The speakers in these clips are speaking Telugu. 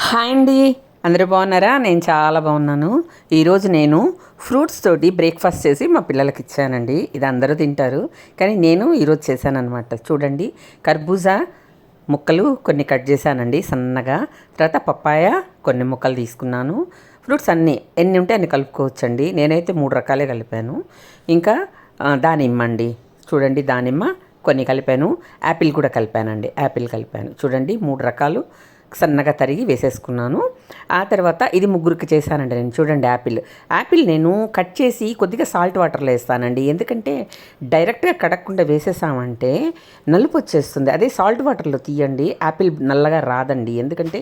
హాయ్ అండి, అందరూ బాగున్నారా? నేను చాలా బాగున్నాను. ఈరోజు నేను ఫ్రూట్స్ తోటి బ్రేక్ఫాస్ట్ చేసి మా పిల్లలకి ఇచ్చానండి. ఇది అందరూ తింటారు, కానీ నేను ఈరోజు చేశానన్నమాట. చూడండి, కర్బూజా ముక్కలు కొన్ని కట్ చేశానండి సన్నగా. తర్వాత పప్పాయ కొన్ని ముక్కలు తీసుకున్నాను. ఫ్రూట్స్ అన్నీ ఎన్ని ఉంటే అన్ని కలుపుకోవచ్చండి. నేనైతే 3 రకాలే కలిపాను. ఇంకా దానిమ్మ అండి, చూడండి దానిమ్మ కొన్ని కలిపాను. యాపిల్ కూడా కలిపానండి, యాపిల్ కలిపాను. చూడండి 3 రకాలు సన్నగా తరిగి వేసేసుకున్నాను. ఆ తర్వాత ఇది ముగ్గురికి చేశానండి నేను. చూడండి యాపిల్ నేను కట్ చేసి కొద్దిగా సాల్ట్ వాటర్లో వేస్తానండి. ఎందుకంటే డైరెక్ట్గా కడగకుండా వేసేసామంటే నలుపు వచ్చేస్తుంది. అదే సాల్ట్ వాటర్లో తీయండి, యాపిల్ నల్లగా రాదండి. ఎందుకంటే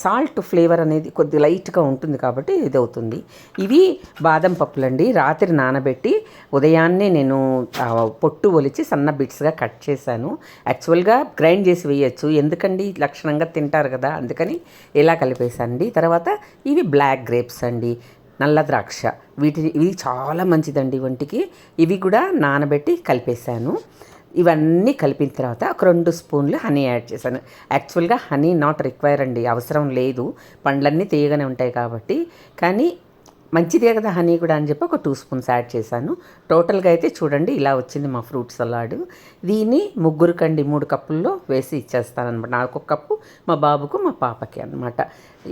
సాల్ట్ ఫ్లేవర్ అనేది కొద్దిగా లైట్గా ఉంటుంది కాబట్టి ఇది అవుతుంది. ఇవి బాదం పప్పులండి, రాత్రి నానబెట్టి ఉదయాన్నే నేను పొట్టు ఒలిచి సన్న బిట్స్గా కట్ చేశాను. యాక్చువల్గా గ్రైండ్ చేసి వేయచ్చు, ఎందుకండి లక్షణంగా తింటారు కదా, అందుకని ఇలా కలిపేసండి. తర్వాత ఇవి బ్లాక్ గ్రేప్స్ అండి, నల్ల ద్రాక్ష. ఇవి చాలా మంచిదండి ఒంటికి. ఇవి కూడా నానబెట్టి కలిపేశాను. ఇవన్నీ కలిపిన తర్వాత ఒక 2 స్పూన్లు హనీ యాడ్ చేశాను. యాక్చువల్గా హనీ నాట్ రిక్వైర్ అండి, అవసరం లేదు, పండ్లన్నీ తీయగానే ఉంటాయి కాబట్టి. కానీ మంచిదే కదా హనీ కూడా అని చెప్పి ఒక 2 స్పూన్స్ యాడ్ చేశాను. టోటల్గా అయితే చూడండి ఇలా వచ్చింది మా ఫ్రూట్ సలాడ్. దీన్ని ముగ్గురికండి 3 కప్పుల్లో వేసి ఇచ్చేస్తాను అనమాట. నాకు ఒక కప్పు, మా బాబుకు మా పాపకి అనమాట.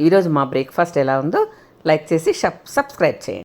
ఈరోజు మా బ్రేక్ఫాస్ట్ ఎలా ఉందో లైక్ చేసి సబ్స్క్రైబ్ చేయండి.